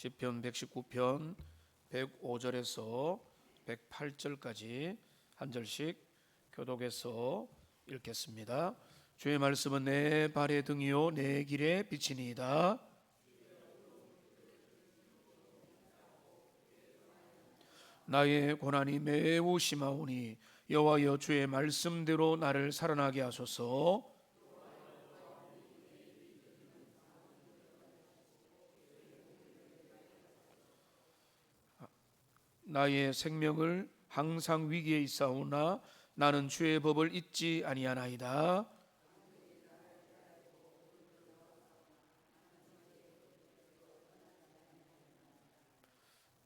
시편 119편 105절에서 108절까지 한 절씩 교독해서 읽겠습니다. 주의 말씀은 내 발의 등이요 내 길의 빛이니이다. 나의 고난이 매우 심하오니 여호와여 주의 말씀대로 나를 살아나게 하소서. 나의 생명을 항상 위기에 있사오나 나는 주의 법을 잊지 아니하나이다.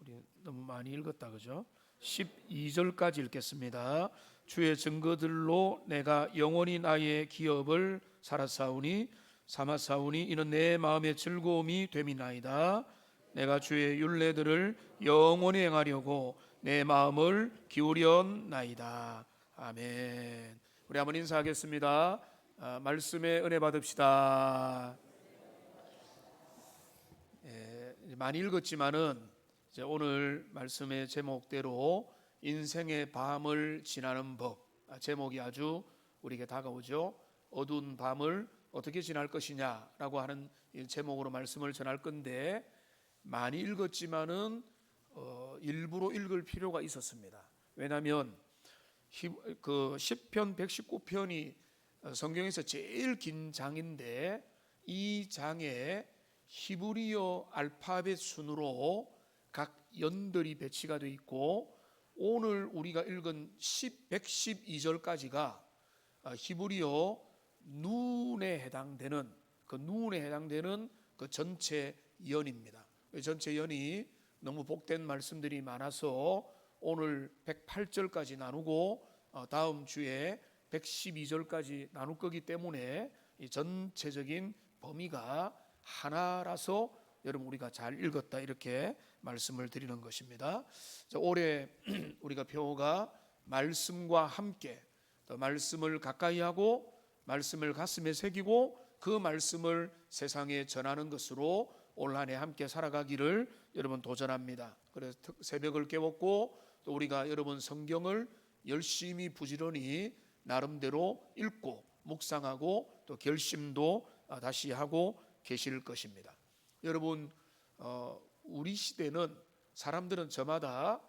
우리 너무 많이 읽었다 그죠? 12절까지 읽겠습니다. 주의 증거들로 내가 영원히 나의 기업을 살았사오니 삼았사오니 이는 내 마음의 즐거움이 됨이나이다. 내가 주의 율례들을 영원히 행하려고 내 마음을 기울였나이다. 아멘. 우리 한번 인사하겠습니다. 말씀의 은혜 받읍시다. 많이 읽었지만은 이제 오늘 말씀의 제목대로 인생의 밤을 지나는 법, 제목이 아주 우리에게 다가오죠. 어두운 밤을 어떻게 지날 것이냐라고 하는 제목으로 말씀을 전할 건데, 많이 읽었지만은 일부러 읽을 필요가 있었습니다. 왜냐하면 그 시편 119편이 성경에서 제일 긴 장인데, 이 장에 히브리어 알파벳 순으로 각 연들이 배치가 되어 있고, 오늘 우리가 읽은 112절까지가 히브리어 눈에 해당되는 그 전체 연입니다. 전체 연이 너무 복된 말씀들이 많아서 오늘 108절까지 나누고 다음 주에 112절까지 나눌 거기 때문에 이 전체적인 범위가 하나라서 여러분 우리가 잘 읽었다 이렇게 말씀을 드리는 것입니다. 올해 우리가 표어가 말씀과 함께, 말씀을 가까이 하고 말씀을 가슴에 새기고 그 말씀을 세상에 전하는 것으로 올 한 해 함께 살아가기를 여러분 도전합니다. 그래서 새벽을 깨웠고 또 우리가 여러분 성경을 열심히 부지런히 나름대로 읽고 묵상하고 또 결심도 다시 하고 계실 것입니다. 여러분 우리 시대는 사람들은 저마다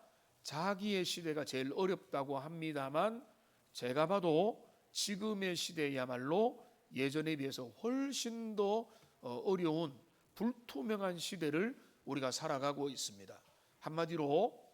자기의 시대가 제일 어렵다고 합니다만, 제가 봐도 지금의 시대야말로 예전에 비해서 훨씬 더 어려운 불투명한 시대를 우리가 살아가고 있습니다. 한마디로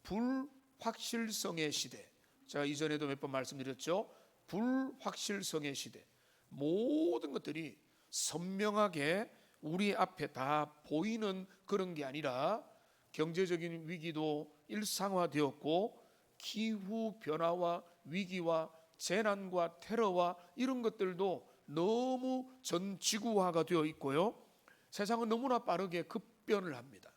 불확실성의 시대. 제가 이전에도 몇 번 말씀드렸죠. 불확실성의 시대. 모든 것들이 선명하게 우리 앞에 다 보이는 그런 게 아니라 경제적인 위기도 일상화되었고, 기후 변화와 위기와 재난과 테러와 이런 것들도 너무 전 지구화가 되어 있고요. 세상은 너무나 빠르게 급변을 합니다.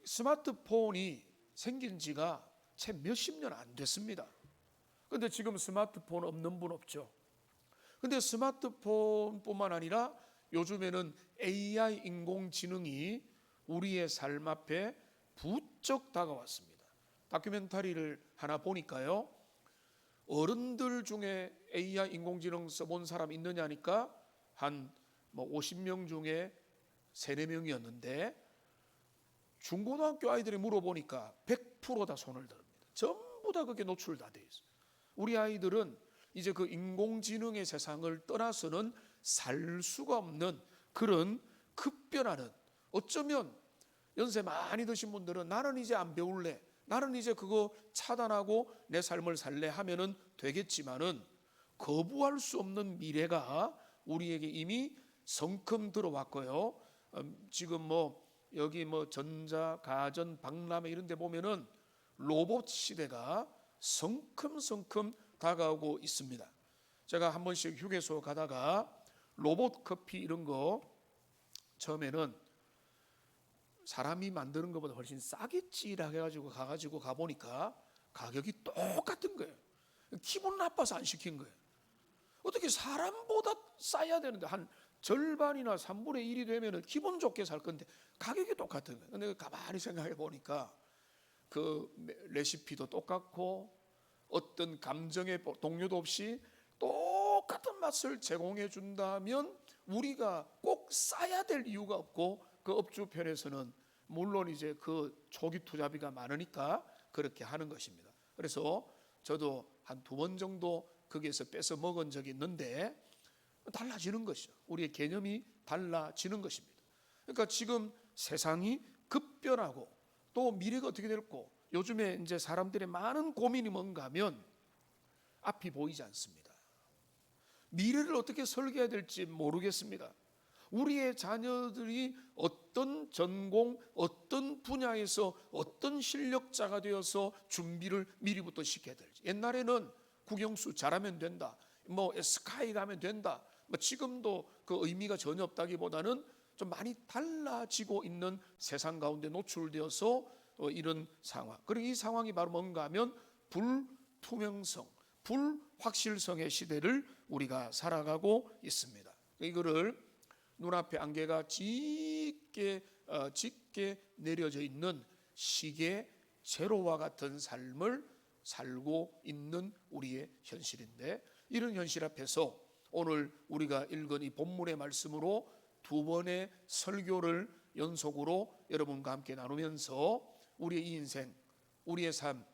스마트폰이 생긴 지가 채 몇십 년 안 됐습니다. 그런데 지금 스마트폰 없는 분 없죠. 근데 스마트폰뿐만 아니라 요즘에는 AI 인공지능이 우리의 삶 앞에 부쩍 다가왔습니다. 다큐멘터리를 하나 보니까요, 어른들 중에 AI 인공지능 써본 사람 있느냐니까 한 50명 중에 3, 4명이었는데 중고등학교 아이들이 물어보니까 100% 다 손을 듭니다. 전부 다 그게 노출 다 돼 있어요. 우리 아이들은 이제 그 인공지능의 세상을 떠나서는 살 수가 없는 그런 급변하는, 어쩌면 연세 많이 드신 분들은 나는 이제 안 배울래, 나는 이제 그거 차단하고 내 삶을 살래 하면은 되겠지만은 거부할 수 없는 미래가 우리에게 이미 성큼 들어왔고요. 지금 여기 전자, 가전, 박람회 이런 데 보면은 로봇 시대가 성큼성큼 다가오고 있습니다. 제가 한 번씩 휴게소 가다가 로봇 커피 이런 거 처음에는 사람이 만드는 것보다 훨씬 싸겠지라 해가지고 가보니까 가격이 똑같은 거예요. 기분 나빠서 안 시킨 거예요. 어떻게 사람보다 싸야 되는데 한 절반이나 3분의 1이 되면 기분 좋게 살 건데 가격이 똑같은 거예요. 근데 가만히 생각해 보니까 그 레시피도 똑같고 어떤 감정의 동요도 없이 똑같은 맛을 제공해 준다면 우리가 꼭 싸야 될 이유가 없고, 그 업주 편에서는 물론 이제 그 초기 투자비가 많으니까 그렇게 하는 것입니다. 그래서 저도 한 2번 정도 거기에서 뺏어 먹은 적이 있는데 달라지는 것이죠. 우리의 개념이 달라지는 것입니다. 그러니까 지금 세상이 급변하고 또 미래가 어떻게 될고, 요즘에 이제 사람들의 많은 고민이 뭔가 하면 앞이 보이지 않습니다. 미래를 어떻게 설계해야 될지 모르겠습니다. 우리의 자녀들이 어떤 전공, 어떤 분야에서 어떤 실력자가 되어서 준비를 미리부터 시켜야 될지. 옛날에는 국영수 잘하면 된다, 뭐 스카이 가면 된다, 뭐 지금도 그 의미가 전혀 없다기보다는 좀 많이 달라지고 있는 세상 가운데 노출되어서 이런 상황. 그리고 이 상황이 바로 뭔가 하면 불투명성, 불확실성의 시대를 우리가 살아가고 있습니다. 이거를 눈앞에 안개가 짙게 내려져 있는 시계 제로와 같은 삶을 살고 있는 우리의 현실인데, 이런 현실 앞에서 오늘 우리가 읽은 이 본문의 말씀으로 2번의 설교를 연속으로 여러분과 함께 나누면서 우리의 이 인생, 우리의 삶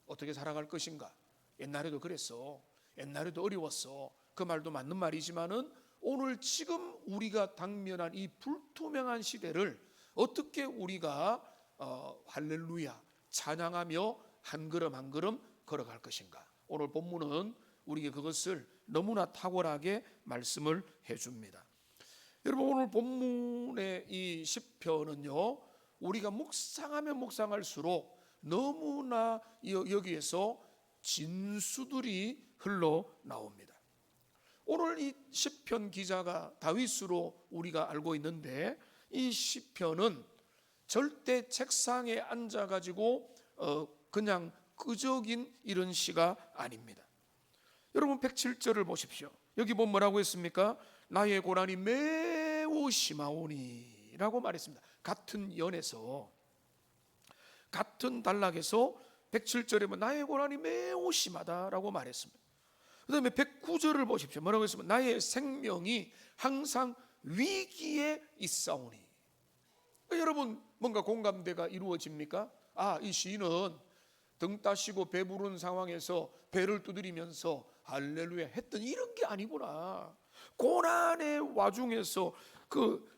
어떻게 살아갈 것인가. 옛날에도 그랬어, 옛날에도 어려웠어, 그 말도 맞는 말이지만은 오늘 지금 우리가 당면한 이 불투명한 시대를 어떻게 우리가 할렐루야 찬양하며 한 걸음 한 걸음 걸어갈 것인가. 오늘 본문은 우리에게 그것을 너무나 탁월하게 말씀을 해줍니다. 여러분, 오늘 본문의 이 시편은요, 우리가 묵상하면 묵상할수록 너무나 여기에서 진수들이 흘러나옵니다. 오늘 이 시편 기자가 다윗으로 우리가 알고 있는데, 이 시편은 절대 책상에 앉아가지고 그냥 끄적인 이런 시가 아닙니다. 여러분 107절을 보십시오. 여기 보면 뭐라고 했습니까? 나의 고난이 매우 심하오니 라고 말했습니다. 같은 연에서, 같은 단락에서 107절에 보면 나의 고난이 매우 심하다라고 말했습니다. 그 다음에 109절을 보십시오. 뭐라고 했습니까? 나의 생명이 항상 위기에 있사오니. 여러분 뭔가 공감대가 이루어집니까? 이 시인은 등 따시고 배부른 상황에서 배를 두드리면서 할렐루야 했던 이런 게 아니구나. 고난의 와중에서 그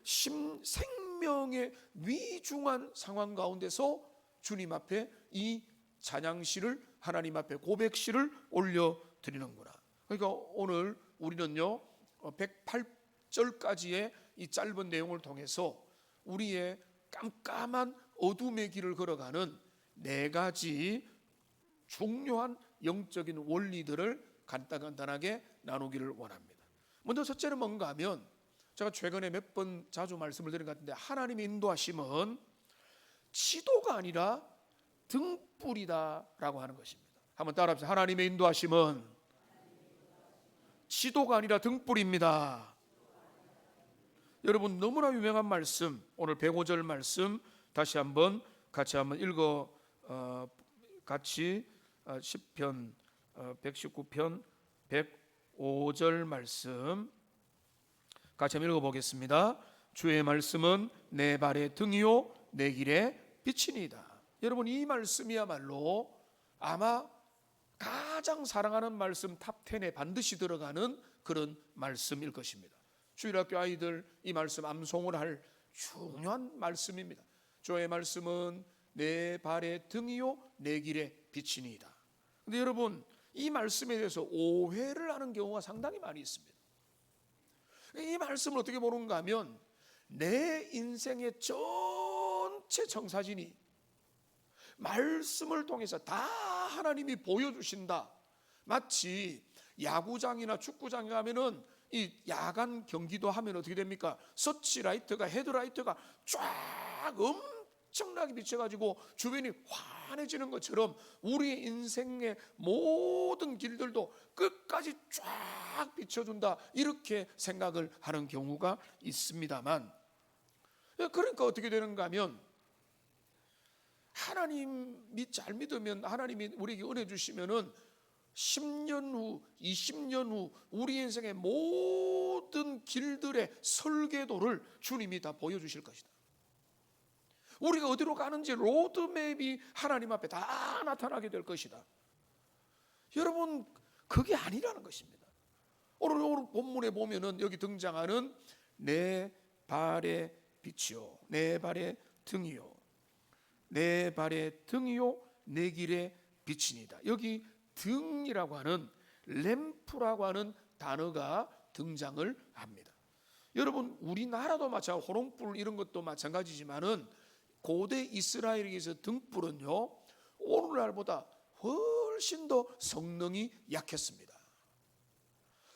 생명의 위중한 상황 가운데서 주님 앞에 이 찬양시를, 하나님 앞에 고백시를 올려드리는구나. 그러니까 오늘 우리는요 108절까지의 이 짧은 내용을 통해서 우리의 깜깜한 어둠의 길을 걸어가는 4가지 중요한 영적인 원리들을 간단하게 나누기를 원합니다. 먼저 첫째는 뭔가 하면, 제가 최근에 몇 번 자주 말씀을 드린 것 같은데, 하나님의 인도하심은 지도가 아니라 등불이다라고 하는 것입니다. 한번 따라합시다. 하나님의 인도하심은 지도가 아니라 등불입니다. 여러분 너무나 유명한 말씀, 오늘 105절 말씀 다시 한번 같이 한번 읽어 같이 시편 119편 105절 말씀 같이 한번 읽어보겠습니다. 주의 말씀은 내 발의 등이요 내 길의 빛이니이다. 여러분 이 말씀이야말로 아마 가장 사랑하는 말씀 탑10에 반드시 들어가는 그런 말씀일 것입니다. 주일학교 아이들 이 말씀 암송을 할 중요한 말씀입니다. 주의 말씀은 내 발의 등이요 내 길의 빛이니이다. 근데 여러분 이 말씀에 대해서 오해를 하는 경우가 상당히 많이 있습니다. 이 말씀을 어떻게 보는가 하면, 내 인생의 전체 청사진이 말씀을 통해서 다 하나님이 보여주신다. 마치 야구장이나 축구장에 가면은 이 야간 경기도 하면 어떻게 됩니까? 서치라이트가, 헤드라이트가 쫙 엄청나게 비춰가지고 주변이 환해지는 것처럼 우리의 인생의 모든 길들도 끝까지 쫙 비춰준다, 이렇게 생각을 하는 경우가 있습니다만, 그러니까 어떻게 되는가 하면, 하나님이 잘 믿으면, 하나님이 우리에게 은혜 주시면은 10년 후, 20년 후 우리 인생의 모든 길들의 설계도를 주님이 다 보여주실 것이다. 우리가 어디로 가는지 로드맵이 하나님 앞에 다 나타나게 될 것이다. 여러분, 그게 아니라는 것입니다. 오늘 본문에 보면은 여기 등장하는 내 발의 빛이요, 내 발의 등이요, 내 발의 등이요, 내 길의 빛이니다. 여기 등이라고 하는, 램프라고 하는 단어가 등장을 합니다. 여러분, 우리나라도 마찬가지, 호롱불 이런 것도 마찬가지지만은 고대 이스라엘에서 등불은요, 오늘날보다 훨씬 더 성능이 약했습니다.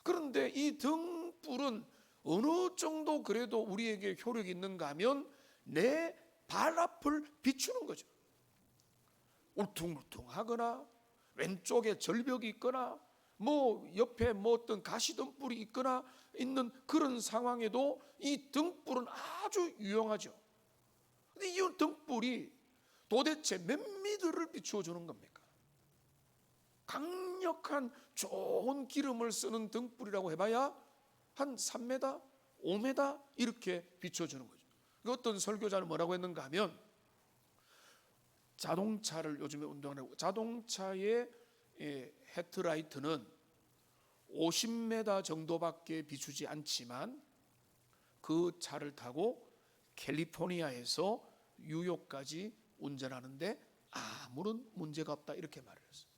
그런데 이 등불은 어느 정도 그래도 우리에게 효력이 있는가 하면 내 발 앞을 비추는 거죠. 울퉁불퉁하거나 왼쪽에 절벽이 있거나 뭐 옆에 뭐 어떤 가시덤불이 있거나 있는 그런 상황에도 이 등불은 아주 유용하죠. 근데 이 등불이 도대체 몇 미터를 비추어 주는 겁니까? 강력한 좋은 기름을 쓰는 등불이라고 해봐야 한 3m, 5m 이렇게 비춰주는 거죠. 어떤 설교자는 뭐라고 했는가 하면, 자동차를 요즘에 운동하고 자동차의 헤드라이트는 50m 정도밖에 비추지 않지만 그 차를 타고 캘리포니아에서 뉴욕까지 운전하는데 아무런 문제가 없다, 이렇게 말을 했어요.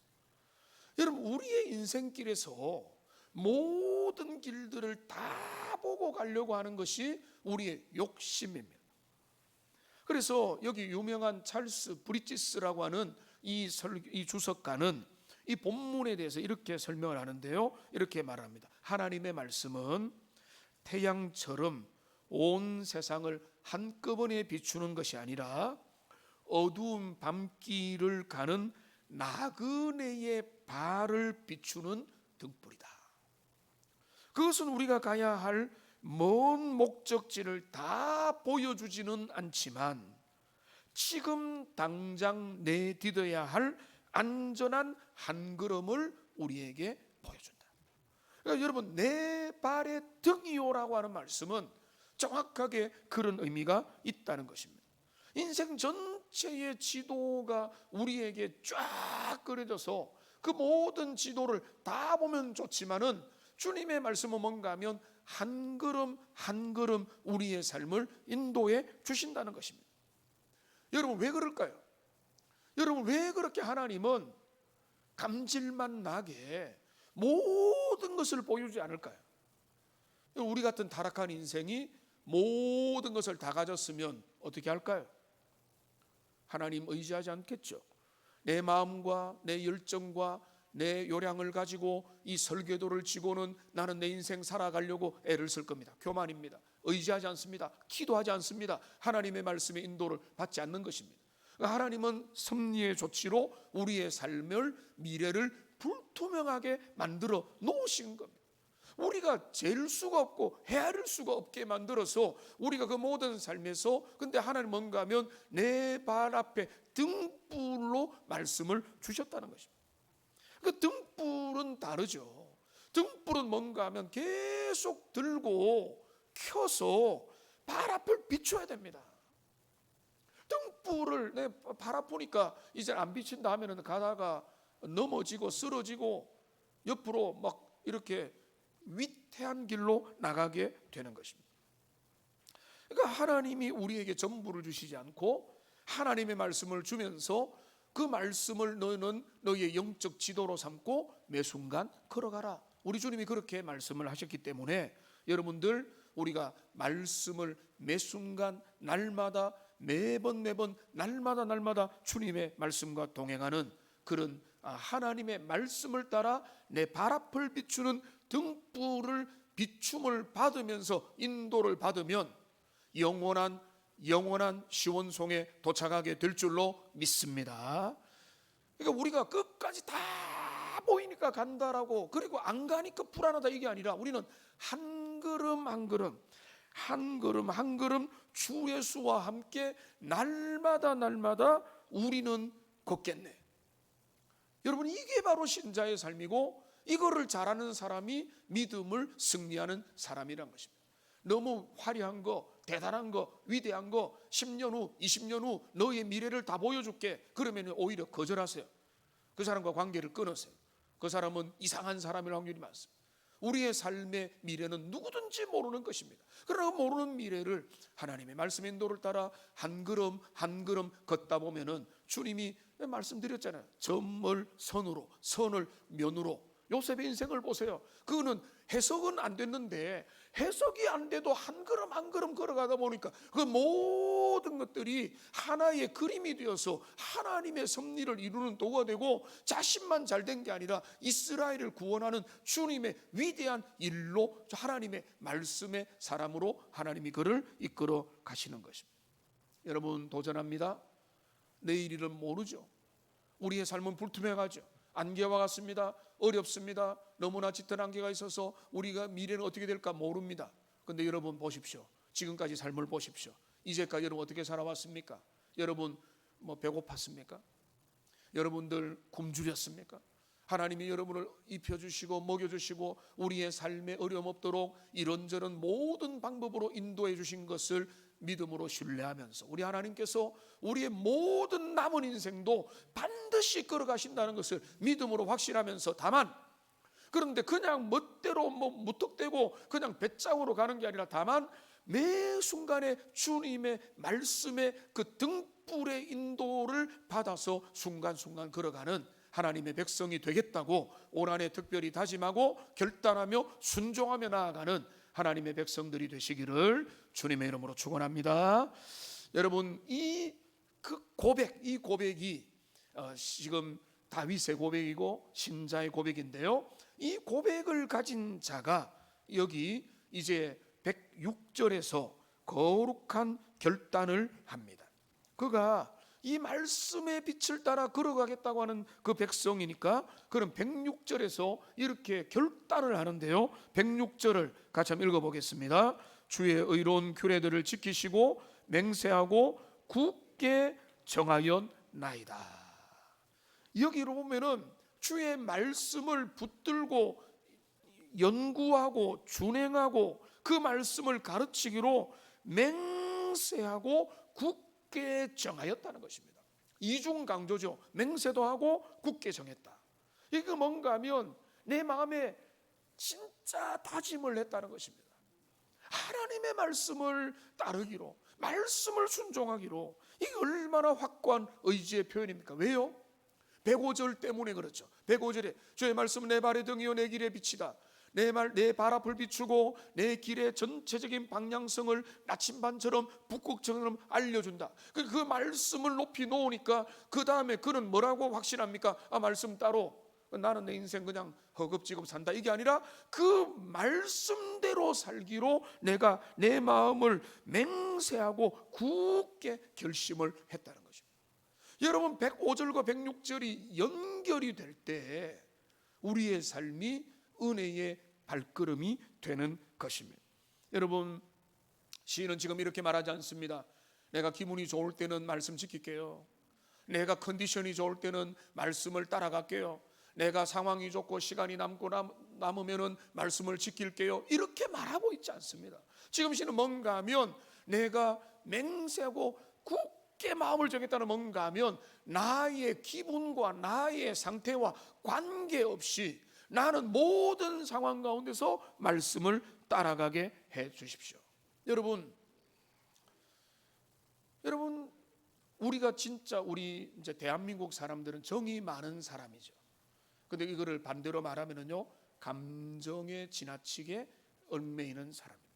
여러분, 우리의 인생길에서 모든 길들을 다 보고 가려고 하는 것이 우리의 욕심입니다. 그래서 여기 유명한 찰스 브리지스라고 하는 이 주석가는 이 본문에 대해서 이렇게 설명을 하는데요, 이렇게 말합니다. 하나님의 말씀은 태양처럼 온 세상을 한꺼번에 비추는 것이 아니라 어두운 밤길을 가는 나그네의 발을 비추는 등불이다. 그것은 우리가 가야 할 먼 목적지를 다 보여주지는 않지만 지금 당장 내디뎌야 할 안전한 한 걸음을 우리에게 보여준다. 그러니까 여러분, 내 발의 등이요라고 하는 말씀은 정확하게 그런 의미가 있다는 것입니다. 인생 전체의 지도가 우리에게 쫙 그려져서 그 모든 지도를 다 보면 좋지만은 주님의 말씀은 뭔가 하면 한 걸음 한 걸음 우리의 삶을 인도해 주신다는 것입니다. 여러분, 왜 그럴까요? 여러분, 왜 그렇게 하나님은 감질만 나게 모든 것을 보여주지 않을까요? 우리 같은 타락한 인생이 모든 것을 다 가졌으면 어떻게 할까요? 하나님 의지하지 않겠죠. 내 마음과 내 열정과 내 요량을 가지고 이 설계도를 지고는 나는 내 인생 살아가려고 애를 쓸 겁니다. 교만입니다. 의지하지 않습니다. 기도하지 않습니다. 하나님의 말씀의 인도를 받지 않는 것입니다. 하나님은 섭리의 조치로 우리의 삶을, 미래를 불투명하게 만들어 놓으신 겁니다. 우리가 잴 수가 없고 헤아릴 수가 없게 만들어서 우리가 그 모든 삶에서, 근데 하나님 뭔가 하면 내 발 앞에 등불로 말씀을 주셨다는 것입니다. 그 등불은 다르죠. 등불은 뭔가 하면 계속 들고 켜서 발 앞을 비춰야 됩니다. 등불을 내 발 아프니까 이제 안 비친다 하면은 가다가 넘어지고 쓰러지고 옆으로 막 이렇게 위태한 길로 나가게 되는 것입니다. 그러니까 하나님이 우리에게 전부를 주시지 않고 하나님의 말씀을 주면서 그 말씀을 너는 너의 영적 지도로 삼고 매 순간 걸어가라. 우리 주님이 그렇게 말씀을 하셨기 때문에 여러분들, 우리가 말씀을 매 순간 날마다 매번 날마다 주님의 말씀과 동행하는 그런 하나님의 말씀을 따라 내 발 앞을 비추는 등불을 비춤을 받으면서 인도를 받으면 영원한 시온송에 도착하게 될 줄로 믿습니다. 그러니까 우리가 끝까지 다 보이니까 간다라고, 그리고 안 가니까 불안하다, 이게 아니라 우리는 한 걸음 한 걸음, 한 걸음 한 걸음 주 예수와 함께 날마다 우리는 걷겠네. 여러분, 이게 바로 신자의 삶이고, 이거를 잘하는 사람이 믿음을 승리하는 사람이란 것입니다. 너무 화려한 거, 대단한 거, 위대한 거, 10년 후, 20년 후 너의 미래를 다 보여줄게, 그러면 오히려 거절하세요. 그 사람과 관계를 끊으세요. 그 사람은 이상한 사람일 확률이 많습니다. 우리의 삶의 미래는 누구든지 모르는 것입니다. 그러나 모르는 미래를 하나님의 말씀의 인도를 따라 한 걸음 한 걸음 걷다 보면은, 주님이 말씀드렸잖아요. 점을 선으로, 선을 면으로. 요셉의 인생을 보세요. 그거는 해석은 안 됐는데, 해석이 안 돼도 한 걸음 한 걸음 걸어가다 보니까 그 모든 것들이 하나의 그림이 되어서 하나님의 섭리를 이루는 도구가 되고, 자신만 잘된 게 아니라 이스라엘을 구원하는 주님의 위대한 일로, 하나님의 말씀의 사람으로 하나님이 그를 이끌어 가시는 것입니다. 여러분, 도전합니다. 내일 일은 모르죠. 우리의 삶은 불투명하죠. 안개와 같습니다. 어렵습니다. 너무나 짙은 안개가 있어서 우리가 미래는 어떻게 될까 모릅니다. 그런데 여러분 보십시오. 지금까지 삶을 보십시오. 이제까지 여러분 어떻게 살아왔습니까? 여러분 배고팠습니까? 여러분들 굶주렸습니까? 하나님이 여러분을 입혀주시고 먹여주시고 우리의 삶에 어려움 없도록 이런저런 모든 방법으로 인도해 주신 것을 믿음으로 신뢰하면서, 우리 하나님께서 우리의 모든 남은 인생도 반드시 걸어가신다는 것을 믿음으로 확신하면서, 다만 그런데 그냥 멋대로 무턱대고 그냥 배짱으로 가는 게 아니라, 다만 매 순간에 주님의 말씀의 그 등불의 인도를 받아서 순간순간 걸어가는 하나님의 백성이 되겠다고 올 한해 특별히 다짐하고 결단하며 순종하며 나아가는 하나님의 백성들이 되시기를 주님의 이름으로 축원합니다. 여러분, 이 고백이 지금 다윗의 고백이고 신자의 고백인데요, 이 고백을 가진 자가 여기 이제 106절에서 거룩한 결단을 합니다. 그가 이 말씀의 빛을 따라 걸어가겠다고 하는 그 백성이니까, 그럼 106절에서 이렇게 결단을 하는데요, 106절을 같이 한번 읽어보겠습니다. 주의 의로운 규례들을 지키시고 맹세하고 굳게 정하였나이다. 여기로 보면은 주의 말씀을 붙들고 연구하고 준행하고 그 말씀을 가르치기로 맹세하고 굳게 정하였다는 것입니다. 이중 강조죠. 맹세도 하고 굳게 정했다. 이게 뭔가 하면 내 마음에 진짜 다짐을 했다는 것입니다. 하나님의 말씀을 따르기로, 말씀을 순종하기로. 이게 얼마나 확고한 의지의 표현입니까? 왜요? 105절 때문에 그렇죠. 105절에 주의 말씀은 내 발의 등이요 내 길의 빛이다. 내 발 앞을 비추고 내 길의 전체적인 방향성을 나침반처럼 북극처럼 알려준다. 그 말씀을 높이 놓으니까 그 다음에 그는 뭐라고 확신합니까? 말씀 따로 나는 내 인생 그냥 허겁지겁 산다, 이게 아니라 그 말씀대로 살기로 내가 내 마음을 맹세하고 굳게 결심을 했다는 것입니다. 여러분, 105절과 106절이 연결이 될 때 우리의 삶이 은혜의 발걸음이 되는 것입니다. 여러분, 시인은 지금 이렇게 말하지 않습니다. 내가 기분이 좋을 때는 말씀 지킬게요. 내가 컨디션이 좋을 때는 말씀을 따라갈게요. 내가 상황이 좋고 시간이 남으면 말씀을 지킬게요. 이렇게 말하고 있지 않습니다. 지금 시는 뭔가 하면 내가 맹세하고 굳게 마음을 정했다는 뭔가 하면 나의 기분과 나의 상태와 관계없이 나는 모든 상황 가운데서 말씀을 따라가게 해 주십시오. 여러분, 우리가 진짜 우리 이제 대한민국 사람들은 정이 많은 사람이죠. 근데 이거를 반대로 말하면은요, 감정에 지나치게 얽매이는 사람입니다.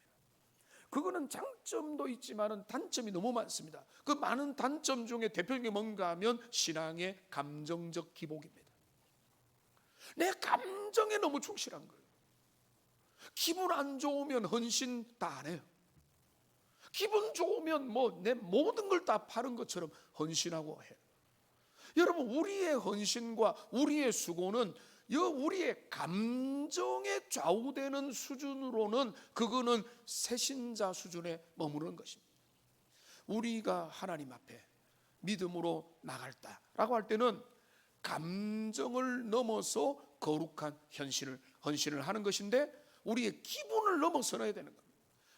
그거는 장점도 있지만은 단점이 너무 많습니다. 그 많은 단점 중에 대표적인 게 뭔가 하면 신앙의 감정적 기복입니다. 내 감정에 너무 충실한 거예요. 기분 안 좋으면 헌신 다 안 해요. 기분 좋으면 내 모든 걸 다 파는 것처럼 헌신하고 해요. 여러분, 우리의 헌신과 우리의 수고는 우리의 감정에 좌우되는 수준으로는 그거는 새신자 수준에 머무르는 것입니다. 우리가 하나님 앞에 믿음으로 나갈다라고 할 때는 감정을 넘어서 거룩한 헌신을 하는 것인데, 우리의 기분을 넘어서야 되는 겁니다.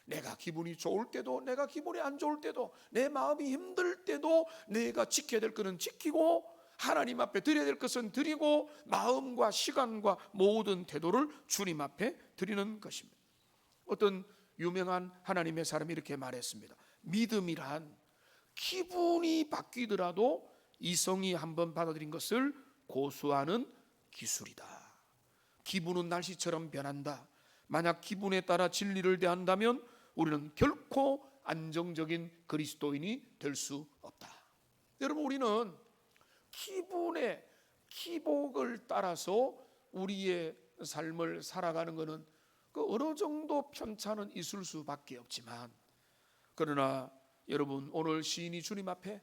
내가 기분이 좋을 때도, 내가 기분이 안 좋을 때도, 내 마음이 힘들 때도 내가 지켜야 될 것은 지키고, 하나님 앞에 드려야 될 것은 드리고, 마음과 시간과 모든 태도를 주님 앞에 드리는 것입니다. 어떤 유명한 하나님의 사람이 이렇게 말했습니다. 믿음이란 기분이 바뀌더라도 이성이 한번 받아들인 것을 고수하는 기술이다. 기분은 날씨처럼 변한다. 만약 기분에 따라 진리를 대한다면 우리는 결코 안정적인 그리스도인이 될 수 없다. 여러분, 우리는 기분의 기복을 따라서 우리의 삶을 살아가는 것은 그 어느 정도 편차는 있을 수밖에 없지만, 그러나 여러분, 오늘 시인이 주님 앞에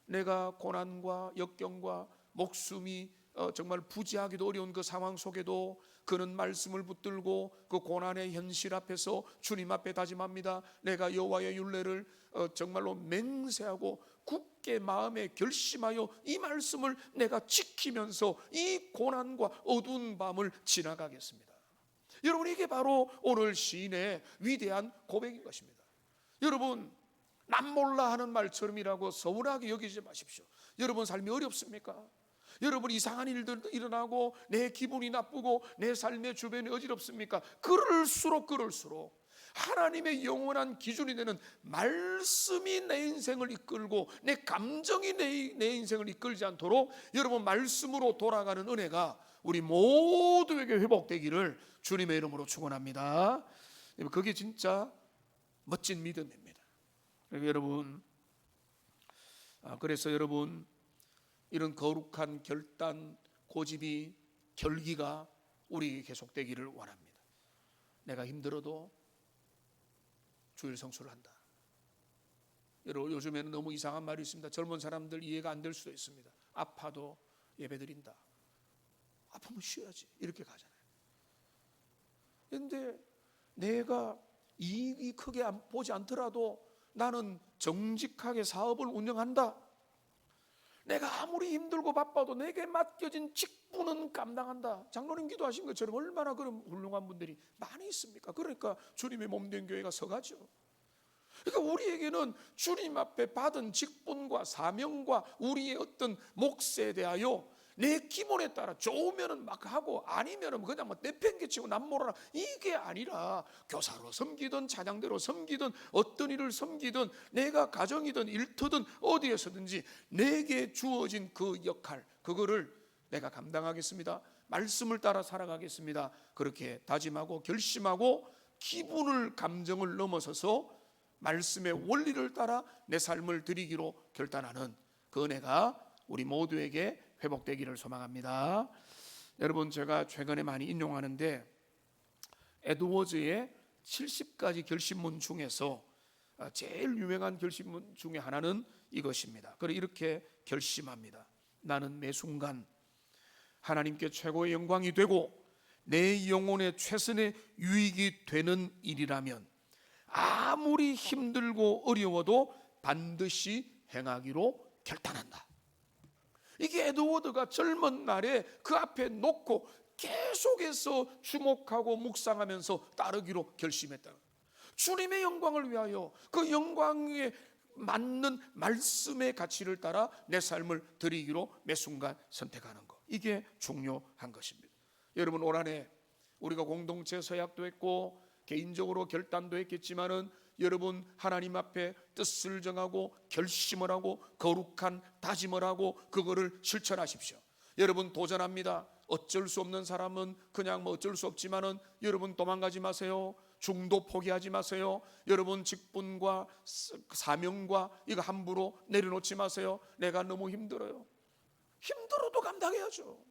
내가 고난과 역경과 목숨이 정말 부지하기도 어려운 그 상황 속에도 그는 말씀을 붙들고 그 고난의 현실 앞에서 주님 앞에 다짐합니다. 내가 여호와의 율례를 정말로 맹세하고 굳게 마음에 결심하여 이 말씀을 내가 지키면서 이 고난과 어두운 밤을 지나가겠습니다. 여러분, 이게 바로 오늘 시인의 위대한 고백인 것입니다. 여러분, 남 몰라 하는 말처럼이라고 서운하게 여기지 마십시오. 여러분 삶이 어렵습니까? 여러분 이상한 일들 일어나고 내 기분이 나쁘고 내 삶의 주변이 어지럽습니까? 그럴수록 하나님의 영원한 기준이 되는 말씀이 내 인생을 이끌고 내 감정이 내 인생을 이끌지 않도록 여러분 말씀으로 돌아가는 은혜가 우리 모두에게 회복되기를 주님의 이름으로 축원합니다. 그게 진짜 멋진 믿음입니다. 그래서 여러분 이런 거룩한 결단, 고집이, 결기가 우리에게 계속되기를 원합니다. 내가 힘들어도 주일 성수를 한다. 여러분, 요즘에는 너무 이상한 말이 있습니다. 젊은 사람들 이해가 안 될 수도 있습니다. 아파도 예배드린다. 아프면 쉬어야지. 이렇게 가잖아요. 그런데 내가 이익이 크게 보지 않더라도 나는 정직하게 사업을 운영한다. 내가 아무리 힘들고 바빠도 내게 맡겨진 직분은 감당한다. 장로님 기도하신 것처럼 얼마나 그런 훌륭한 분들이 많이 있습니까? 그러니까 주님의 몸된 교회가 서가죠. 그러니까 우리에게는 주님 앞에 받은 직분과 사명과 우리의 어떤 몫에 대하여 내 기본에 따라 좋으면은 막 하고 아니면은 그냥 뭐 내팽개치고 남모르라 이게 아니라 교사로 섬기든 찬양대로 섬기든 어떤 일을 섬기든 내가 가정이든 일터든 어디에서든지 내게 주어진 그 역할 그거를 내가 감당하겠습니다. 말씀을 따라 살아가겠습니다. 그렇게 다짐하고 결심하고 기분을 감정을 넘어서서 말씀의 원리를 따라 내 삶을 드리기로 결단하는 그 은혜가 우리 모두에게 회복되기를 소망합니다. 여러분 제가 최근에 많이 인용하는데 에드워즈의 70가지 결심문 중에서 제일 유명한 결심문 중에 하나는 이것입니다. 그래 이렇게 결심합니다. 나는 매 순간 하나님께 최고의 영광이 되고 내 영혼의 최선의 유익이 되는 일이라면 아무리 힘들고 어려워도 반드시 행하기로 결단한다. 이게 에드워드가 젊은 날에 그 앞에 놓고 계속해서 주목하고 묵상하면서 따르기로 결심했다. 주님의 영광을 위하여 그 영광에 맞는 말씀의 가치를 따라 내 삶을 드리기로 매 순간 선택하는 것, 이게 중요한 것입니다. 여러분 올 한해 우리가 공동체 서약도 했고 개인적으로 결단도 했겠지만은 여러분 하나님 앞에 뜻을 정하고 결심을 하고 거룩한 다짐을 하고 그거를 실천하십시오. 여러분 도전합니다. 어쩔 수 없는 사람은 그냥 뭐 어쩔 수 없지만은 여러분 도망가지 마세요. 중도 포기하지 마세요. 여러분 직분과 사명과 이거 함부로 내려놓지 마세요. 내가 너무 힘들어요. 힘들어도 감당해야죠.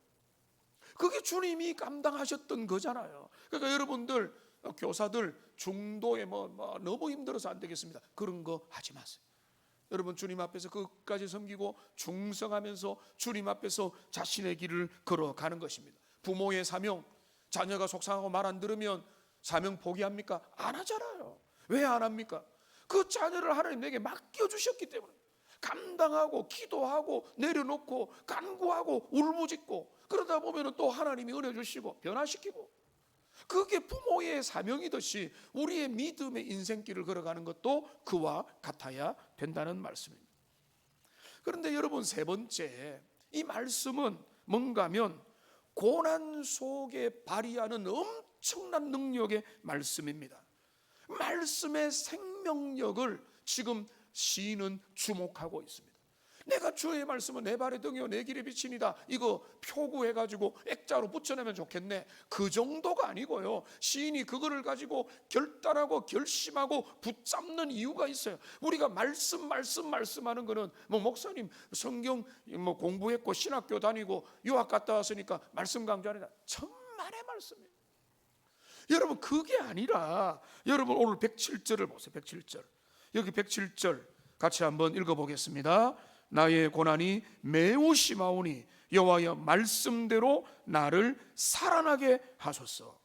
그게 주님이 감당하셨던 거잖아요. 그러니까 여러분들 교사들 중도에 너무 힘들어서 안 되겠습니다. 그런 거 하지 마세요. 여러분, 주님 앞에서 끝까지 섬기고 충성하면서 주님 앞에서 자신의 길을 걸어가는 것입니다. 부모의 사명, 자녀가 속상하고 말 안 들으면 사명 포기합니까? 안 하잖아요. 왜 안 합니까? 그 자녀를 하나님 내게 맡겨주셨기 때문에 감당하고 기도하고 내려놓고 간구하고 울부짖고 그러다 보면 또 하나님이 은혜 주시고 변화시키고, 그게 부모의 사명이듯이 우리의 믿음의 인생길을 걸어가는 것도 그와 같아야 된다는 말씀입니다. 그런데 여러분, 세 번째, 이 말씀은 뭔가 하면 고난 속에 발휘하는 엄청난 능력의 말씀입니다. 말씀의 생명력을 지금 시인은 주목하고 있습니다. 내가 주의 말씀은 내 발의 등이요 내 길의 빛이니이다, 이거 표구해가지고 액자로 붙여내면 좋겠네, 그 정도가 아니고요. 시인이 그거를 가지고 결단하고 결심하고 붙잡는 이유가 있어요. 우리가 말씀하는 거는 뭐 목사님 성경 뭐 공부했고 신학교 다니고 유학 갔다 왔으니까 말씀 강좌하다, 천만의 말씀이에요. 여러분, 그게 아니라 여러분 오늘 107절을 보세요. 107절, 여기 107절 같이 한번 읽어보겠습니다. 나의 고난이 매우 심하오니 여호와여 말씀대로 나를 살아나게 하소서.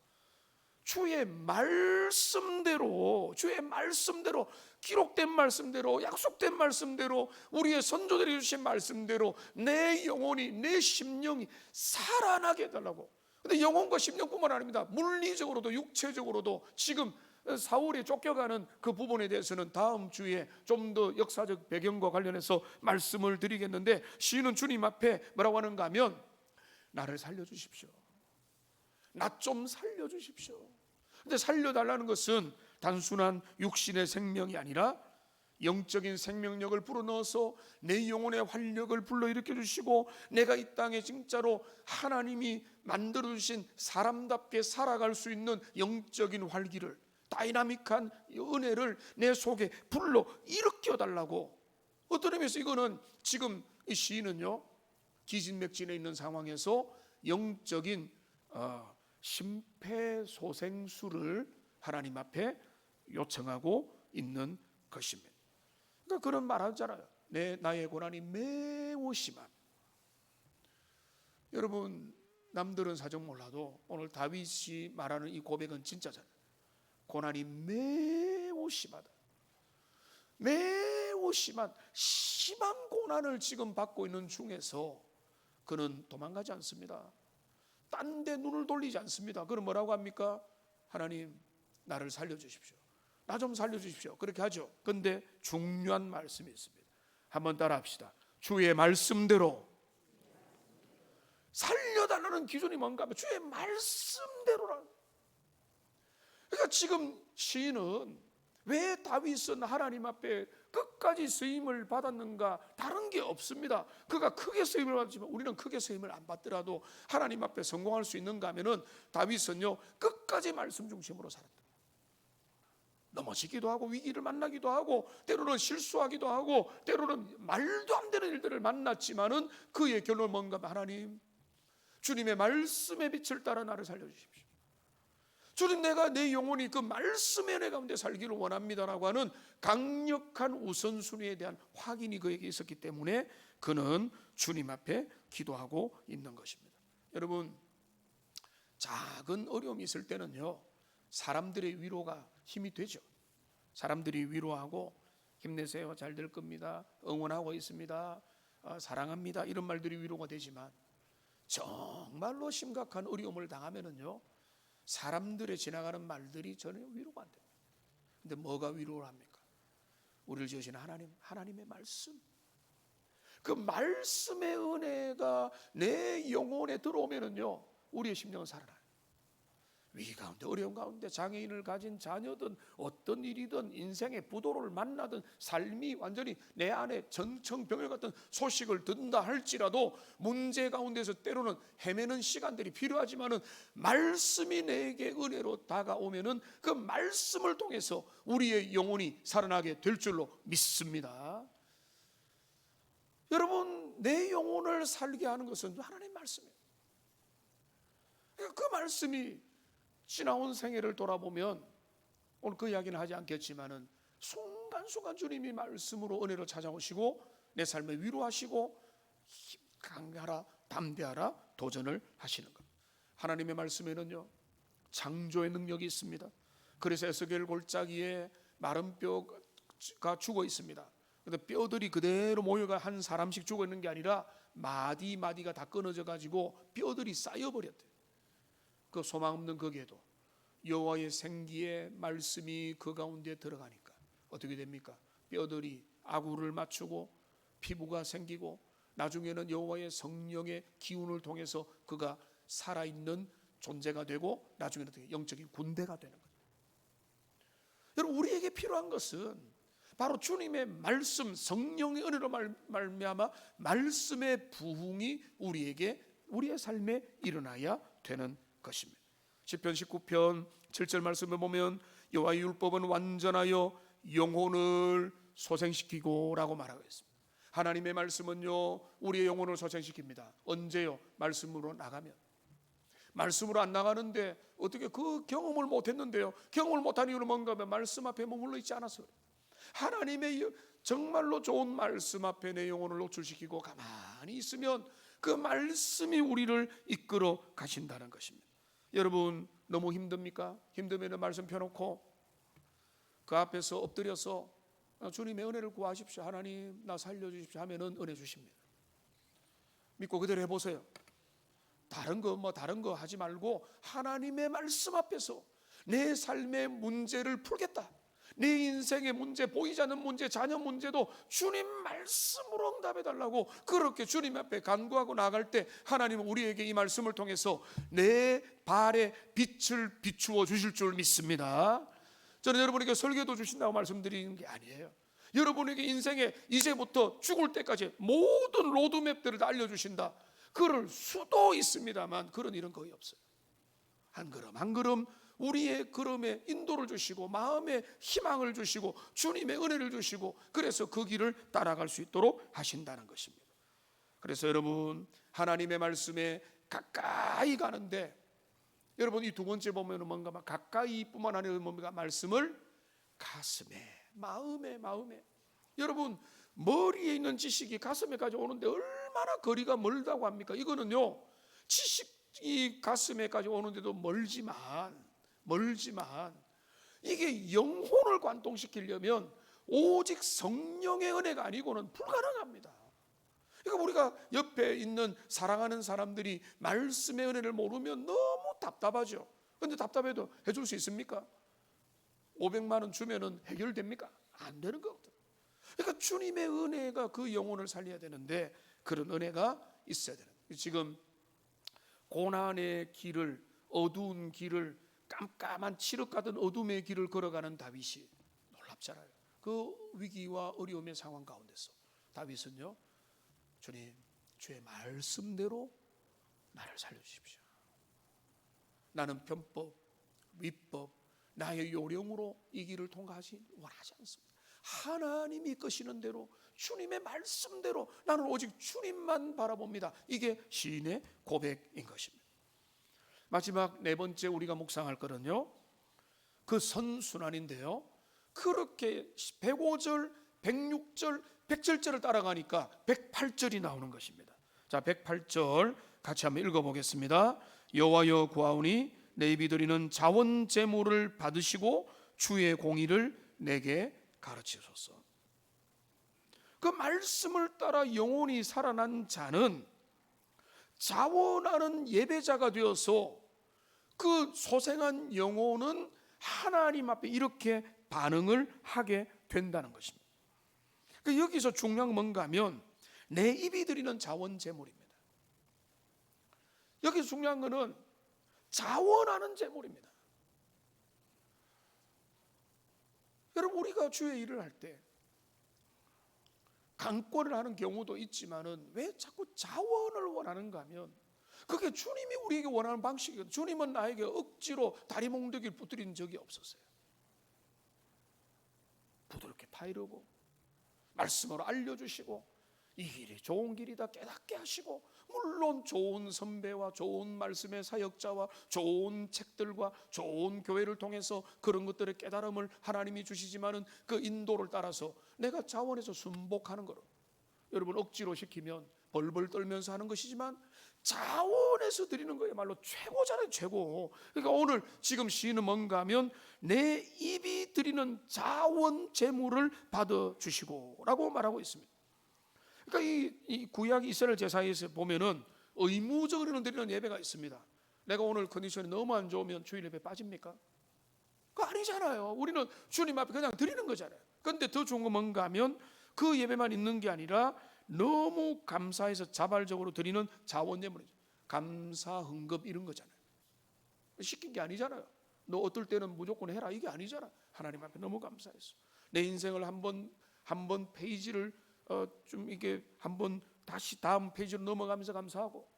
주의 말씀대로, 주의 말씀대로, 기록된 말씀대로, 약속된 말씀대로, 우리의 선조들이 주신 말씀대로 내 영혼이, 내 심령이 살아나게 해달라고. 근데 영혼과 심령뿐만 아닙니다. 물리적으로도 육체적으로도 지금 사울이 쫓겨가는 그 부분에 대해서는 다음 주에 좀 더 역사적 배경과 관련해서 말씀을 드리겠는데, 시인은 주님 앞에 뭐라고 하는가 하면 나를 살려주십시오, 나 좀 살려주십시오. 근데 살려달라는 것은 단순한 육신의 생명이 아니라 영적인 생명력을 불어넣어서 내 영혼의 활력을 불러일으켜 주시고, 내가 이 땅에 진짜로 하나님이 만들어주신 사람답게 살아갈 수 있는 영적인 활기를, 다이나믹한 은혜를 내 속에 불러 일으켜 달라고. 어떤 의미에서 이거는 지금 이 시인은요, 기진맥진에 있는 상황에서 영적인 심폐소생술을 하나님 앞에 요청하고 있는 것입니다. 그러니까 그런 말 하잖아요. 나의 고난이 매우 심한. 여러분, 남들은 사정 몰라도 오늘 다윗이 말하는 이 고백은 진짜잖아요. 고난이 매우 심하다, 매우 심한 고난을 지금 받고 있는 중에서 그는 도망가지 않습니다. 딴 데 눈을 돌리지 않습니다. 그럼 뭐라고 합니까? 하나님, 나를 살려주십시오, 나 좀 살려주십시오, 그렇게 하죠. 그런데 중요한 말씀이 있습니다. 한번 따라 합시다. 주의 말씀대로. 살려달라는 기준이 뭔가 하면 주의 말씀대로라는. 그러니까 지금 시인은 왜 다윗은 하나님 앞에 끝까지 쓰임을 받았는가? 다른 게 없습니다. 그가 크게 쓰임을 받았지만 우리는 크게 쓰임을 안 받더라도 하나님 앞에 성공할 수 있는가 하면은, 다윗은요 끝까지 말씀 중심으로 살았다. 넘어지기도 하고 위기를 만나기도 하고 때로는 실수하기도 하고 때로는 말도 안 되는 일들을 만났지만은 그의 결론은 뭔가 하면, 하나님, 주님의 말씀의 빛을 따라 나를 살려주십시오. 주님, 내가 내 영혼이 그 말씀의 은혜 가운데 살기를 원합니다라고 하는 강력한 우선순위에 대한 확인이 그에게 있었기 때문에 그는 주님 앞에 기도하고 있는 것입니다. 여러분, 작은 어려움이 있을 때는요, 사람들의 위로가 힘이 되죠. 사람들이 위로하고 힘내세요, 잘 될 겁니다, 응원하고 있습니다, 사랑합니다, 이런 말들이 위로가 되지만 정말로 심각한 어려움을 당하면은요, 사람들의 지나가는 말들이 전혀 위로가 안 돼요. 근데 뭐가 위로를 합니까? 우리를 지으신 하나님의 말씀. 그 말씀의 은혜가 내 영혼에 들어오면은요, 우리의 심령은 살아나요. 위기 가운데, 어려움 가운데 장애인을 가진 자녀든 어떤 일이든 인생의 부도를 만나든 삶이 완전히 내 안에 전청병을 같은 소식을 듣는다 할지라도 문제 가운데서 때로는 헤매는 시간들이 필요하지만은 말씀이 내게 은혜로 다가오면은 그 말씀을 통해서 우리의 영혼이 살아나게 될 줄로 믿습니다. 여러분, 내 영혼을 살게 하는 것은 하나님의 말씀이에요. 그 말씀이 지나온 생애를 돌아보면, 오늘 그 이야기는 하지 않겠지만은 순간순간 주님이 말씀으로 은혜로 찾아오시고 내 삶에 위로하시고 강하라, 담대하라 도전을 하시는 것. 하나님의 말씀에는요 창조의 능력이 있습니다. 그래서 에스겔 골짜기에 마른 뼈가 죽어 있습니다. 근데 뼈들이 그대로 모여가 한 사람씩 죽어 있는 게 아니라 마디마디가 다 끊어져 가지고 뼈들이 쌓여버렸대요. 그 소망 없는 거기에도 여호와의 생기의 말씀이 그 가운데 들어가니까 어떻게 됩니까? 뼈들이 아구를 맞추고 피부가 생기고 나중에는 여호와의 성령의 기운을 통해서 그가 살아있는 존재가 되고 나중에는 영적인 군대가 되는 거예요. 여러분, 우리에게 필요한 것은 바로 주님의 말씀, 성령의 은혜로 말미암아 말씀의 부흥이 우리의 삶에 일어나야 되는 것입니다. 시편 19편 7절 말씀을 보면 여호와의 율법은 완전하여 영혼을 소생시키고 라고 말하고 있습니다. 하나님의 말씀은요 우리의 영혼을 소생시킵니다. 언제요? 말씀으로 나가면. 말씀으로 안 나가는데 어떻게 그 경험을 못했는데요. 경험을 못한 이유는 뭔가 하면 말씀 앞에 머물러 있지 않아서 그래요. 하나님의 정말로 좋은 말씀 앞에 내 영혼을 노출시키고 가만히 있으면 그 말씀이 우리를 이끌어 가신다는 것입니다. 여러분 너무 힘듭니까? 힘들면 말씀 펴놓고 그 앞에서 엎드려서 주님의 은혜를 구하십시오. 하나님 나 살려주십시오 하면은 은혜 주십니다. 믿고 그대로 해보세요. 다른 거 하지 말고 하나님의 말씀 앞에서 내 삶의 문제를 풀겠다. 내 인생의 문제, 보이지 않는 문제, 자녀 문제도 주님 말씀으로 응답해 달라고 그렇게 주님 앞에 간구하고 나아갈 때 하나님은 우리에게 이 말씀을 통해서 내 발에 빛을 비추어 주실 줄 믿습니다. 저는 여러분에게 설교도 주신다고 말씀드리는 게 아니에요. 여러분에게 인생에 이제부터 죽을 때까지 모든 로드맵들을 다 알려주신다. 그럴 수도 있습니다만 그런 일은 거의 없어요. 한 걸음 한 걸음 우리의 걸음에 인도를 주시고 마음에 희망을 주시고 주님의 은혜를 주시고 그래서 그 길을 따라갈 수 있도록 하신다는 것입니다. 그래서 여러분 하나님의 말씀에 가까이 가는데 여러분 이 두 번째 보면은 뭔가 가까이뿐만 아니라 뭡니까? 말씀을 가슴에 마음에 여러분 머리에 있는 지식이 가슴에까지 오는데 얼마나 거리가 멀다고 합니까? 이거는요 지식이 가슴에까지 오는데도 멀지만 이게 영혼을 관통시키려면 오직 성령의 은혜가 아니고는 불가능합니다. 그러니까 우리가 옆에 있는 사랑하는 사람들이 말씀의 은혜를 모르면 너무 답답하죠. 그런데 답답해도 해줄 수 있습니까? 500만 원 주면은 해결됩니까? 안 되는 거거든요. 그러니까 주님의 은혜가 그 영혼을 살려야 되는데 그런 은혜가 있어야 되는 거예요. 지금 고난의 길을, 어두운 길을, 깜깜한 칠흑 같은 어둠의 길을 걸어가는 다윗이 놀랍잖아요. 그 위기와 어려움의 상황 가운데서 다윗은요 주님 주의 말씀대로 나를 살려주십시오. 나는 편법, 위법, 나의 요령으로 이 길을 통과하지 원하지 않습니다. 하나님이 이끄시는 대로 주님의 말씀대로 나는 오직 주님만 바라봅니다. 이게 시인의 고백인 것입니다. 마지막 네 번째 우리가 묵상할 거는요 그 선순환인데요 그렇게 105절, 106절, 107절을 따라가니까 108절이 나오는 것입니다. 자 108절 같이 한번 읽어보겠습니다. 여호와여 구하오니 내 입이 드리는 자원 제물을 받으시고 주의 공의를 내게 가르치소서. 그 말씀을 따라 영혼이 살아난 자는 자원하는 예배자가 되어서 그 소생한 영혼은 하나님 앞에 이렇게 반응을 하게 된다는 것입니다. 여기서 중요한 건 뭔가 하면 내 입이 드리는 자원 제물입니다. 여기서 중요한 것은 자원하는 제물입니다. 여러분 우리가 주의 일을 할 때 강권을 하는 경우도 있지만은 왜 자꾸 자원을 원하는가 하면 그게 주님이 우리에게 원하는 방식이거든요. 주님은 나에게 억지로 다리 몽둥이를 부드린 적이 없었어요. 부드럽게 파이르고 말씀으로 알려주시고 이 길이 좋은 길이다 깨닫게 하시고, 물론 좋은 선배와 좋은 말씀의 사역자와 좋은 책들과 좋은 교회를 통해서 그런 것들의 깨달음을 하나님이 주시지만은 그 인도를 따라서 내가 자원해서 순복하는 거로, 여러분 억지로 시키면 벌벌 떨면서 하는 것이지만 자원해서 드리는 거야말로 최고잖아요, 최고. 그러니까 오늘 지금 시인은 뭔가 하면 내 입이 드리는 자원 제물을 받아 주시고 라고 말하고 있습니다. 그러니까 이 구약 이스라엘 제사에서 보면은 의무적으로 드리는 예배가 있습니다. 내가 오늘 컨디션이 너무 안 좋으면 주일 예배 빠집니까? 그거 아니잖아요. 우리는 주님 앞에 그냥 드리는 거잖아요. 그런데 더 좋은 건 뭔가 하면 그 예배만 있는 게 아니라 너무 감사해서 자발적으로 드리는 자원 예물이죠. 감사 헌금 이런 거잖아요. 시킨 게 아니잖아요. 너 어떨 때는 무조건 해라 이게 아니잖아. 하나님 앞에 너무 감사해서 내 인생을 한번 페이지를 좀 이게 한번 다시 다음 페이지로 넘어가면서 감사하고,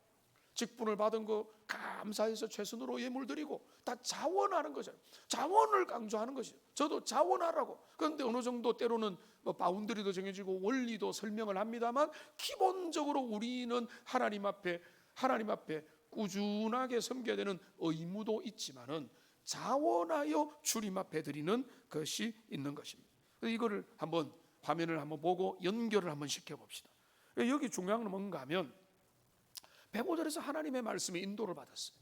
직분을 받은 거 감사해서 최선으로 예물 드리고, 다 자원하는 거잖아요. 자원을 강조하는 것이죠. 저도 자원하라고. 그런데 어느 정도 때로는 바운더리도 정해지고 원리도 설명을 합니다만, 기본적으로 우리는 하나님 앞에 꾸준하게 섬겨야 되는 의무도 있지만은 자원하여 주님 앞에 드리는 것이 있는 것입니다. 이거를 한번 화면을 한번 보고 연결을 한번 시켜봅시다. 여기 중요한 건 뭔가 하면 105절에서 하나님의 말씀에 인도를 받았어요.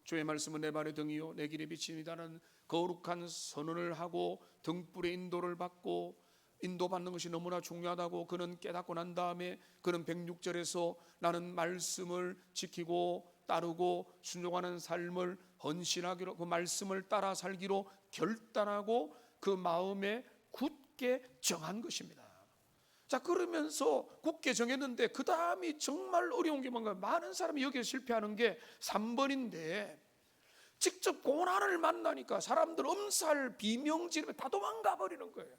주의 말씀은 내 발의 등이요 내 길의 빛이니다는 거룩한 선언을 하고 등불의 인도를 받고, 인도받는 것이 너무나 중요하다고 그는 깨닫고 난 다음에 그는 106절에서 나는 말씀을 지키고 따르고 순종하는 삶을 헌신하기로, 그 말씀을 따라 살기로 결단하고 그 마음에 굳게 정한 것입니다. 자, 그러면서 굳게 정했는데 그 다음이 정말 어려운 게 뭔가, 많은 사람이 여기에 실패하는 게 3번인데 직접 고난을 만나니까 사람들 엄살 비명 지르며 다 도망가 버리는 거예요.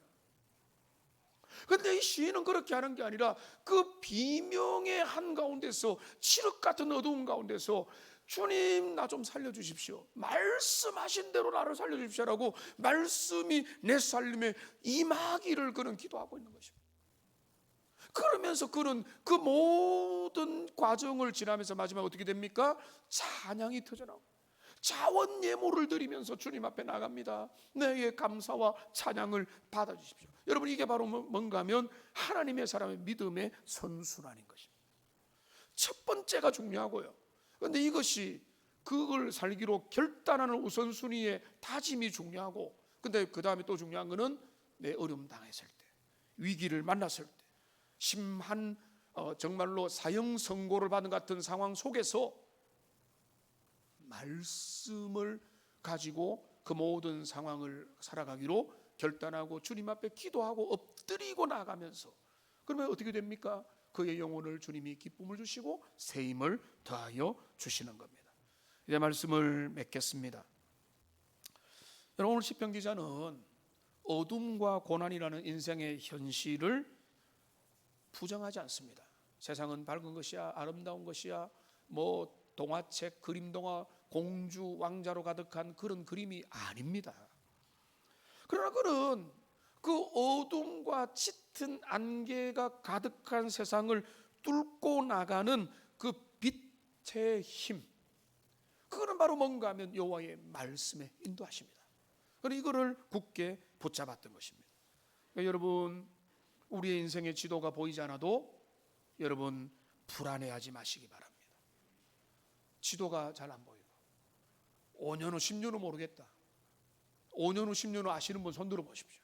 그런데 이 시인은 그렇게 하는 게 아니라 그 비명의 한가운데서, 칠흑 같은 어두운 가운데서 주님 나 좀 살려주십시오, 말씀하신 대로 나를 살려주십시오라고 말씀이 내 삶에 임하기를 그는 기도하고 있는 것입니다. 그러면서 그는 그 모든 과정을 지나면서 마지막에 어떻게 됩니까? 찬양이 터져나오고 자원 예물을 드리면서 주님 앞에 나갑니다. 내게 감사와 찬양을 받아주십시오. 여러분, 이게 바로 뭔가 하면 하나님의 사람의 믿음의 선순환인 것입니다. 첫 번째가 중요하고요. 그런데 이것이 그걸 살기로 결단하는 우선순위의 다짐이 중요하고, 근데 그 다음에 또 중요한 것은 내 어려움 당했을 때, 위기를 만났을 때, 심한 정말로 사형 선고를 받은 같은 상황 속에서 말씀을 가지고 그 모든 상황을 살아가기로 결단하고 주님 앞에 기도하고 엎드리고 나가면서, 그러면 어떻게 됩니까? 그의 영혼을 주님이 기쁨을 주시고 새 힘을 더하여 주시는 겁니다. 이제 말씀을 맺겠습니다. 여러분, 오늘 시편 기자는 어둠과 고난이라는 인생의 현실을 부정하지 않습니다. 세상은 밝은 것이야, 아름다운 것이야, 동화책, 그림 동화, 공주, 왕자로 가득한 그런 그림이 아닙니다. 그러나 그는 그 어둠과 짙은 안개가 가득한 세상을 뚫고 나가는 그 빛의 힘, 그거는 바로 뭔가 하면 여호와의 말씀에 인도하십니다. 그래서 이거를 굳게 붙잡았던 것입니다. 그러니까 여러분, 우리의 인생의 지도가 보이지 않아도 여러분 불안해하지 마시기 바랍니다. 지도가 잘 안 보이고 5년 후 10년 후 모르겠다, 5년 후 10년 후 아시는 분 손 들어 보십시오.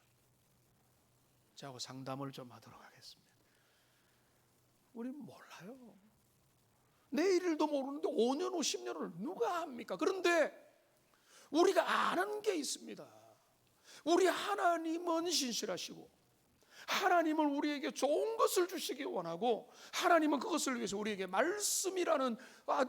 저하고 상담을 좀 하도록 하겠습니다. 우리 몰라요. 내일도 모르는데 5년 후 10년 후를 누가 합니까? 그런데 우리가 아는 게 있습니다. 우리 하나님은 신실하시고 하나님은 우리에게 좋은 것을 주시기 원하고, 하나님은 그것을 위해서 우리에게 말씀이라는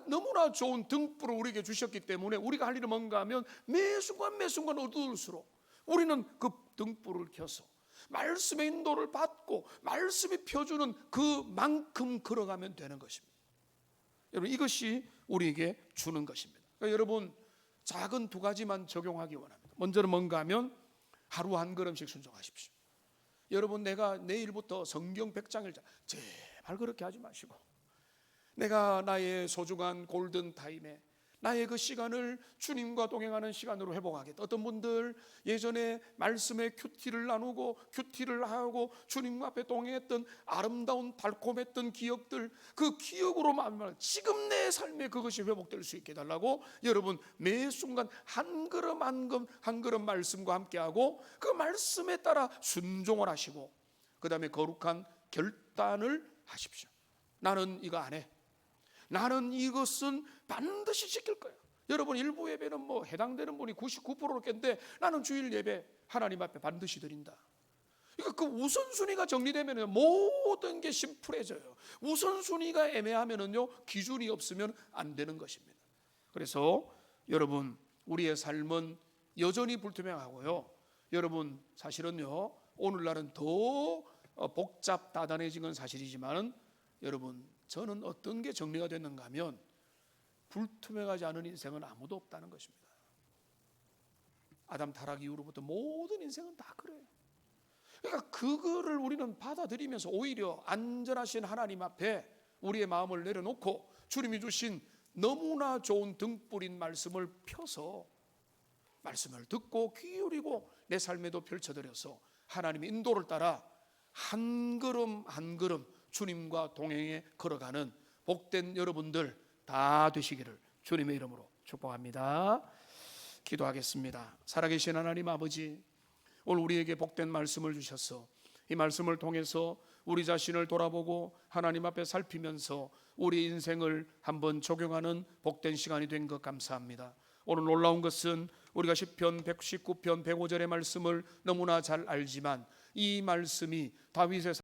너무나 좋은 등불을 우리에게 주셨기 때문에 우리가 할 일은 뭔가 하면 매 순간 어두울수록 우리는 그 등불을 켜서 말씀의 인도를 받고 말씀이 펴주는 그만큼 걸어가면 되는 것입니다. 여러분, 이것이 우리에게 주는 것입니다. 그러니까 여러분, 작은 2가지만 적용하기 원합니다. 먼저는 뭔가 하면 하루 한 걸음씩 순종하십시오. 여러분, 내가 내일부터 성경 100장을 제발 그렇게 하지 마시고, 내가 나의 소중한 골든 타임에 나의 그 시간을 주님과 동행하는 시간으로 회복하겠다. 어떤 분들 예전에 말씀에 큐티를 나누고 큐티를 하고 주님 앞에 동행했던 아름다운 달콤했던 기억들, 그 기억으로만 지금 내 삶에 그것이 회복될 수 있게 해달라고 여러분 매 순간 한 걸음 한 걸음 한 걸음 말씀과 함께하고 그 말씀에 따라 순종을 하시고 그 다음에 거룩한 결단을 하십시오. 나는 이거 안 해. 나는 이것은 반드시 지킬 거야. 여러분, 일부 예배는 뭐 해당되는 분이 99%겠는데 나는 주일 예배 하나님 앞에 반드시 드린다. 그러니까 그 우선순위가 정리되면 모든 게 심플해져요. 우선순위가 애매하면요 기준이 없으면 안 되는 것입니다. 그래서 여러분, 우리의 삶은 여전히 불투명하고요. 여러분, 사실은요 오늘날은 더 복잡다단해진 건 사실이지만 여러분, 저는 어떤 게 정리가 됐는가 하면 불투명하지 않은 인생은 아무도 없다는 것입니다. 아담 타락 이후로부터 모든 인생은 다 그래요. 그러니까 그거를 우리는 받아들이면서 오히려 안전하신 하나님 앞에 우리의 마음을 내려놓고 주님이 주신 너무나 좋은 등불인 말씀을 펴서 말씀을 듣고 귀 기울이고 내 삶에도 펼쳐드려서 하나님의 인도를 따라 한 걸음 한 걸음 주님과 동행해 걸어가는 복된 여러분들 다 되시기를 주님의 이름으로 축복합니다. 기도하겠습니다. 살아계신 하나님 아버지, 오늘 우리에게 복된 말씀을 주셔서 이 말씀을 통해서 우리 자신을 돌아보고 하나님 앞에 살피면서 우리 인생을 한번 적용하는 복된 시간이 된 것 감사합니다. 오늘 놀라운 것은 우리가 시편 119편 105절의 말씀을 너무나 잘 알지만 이 말씀이 다윗의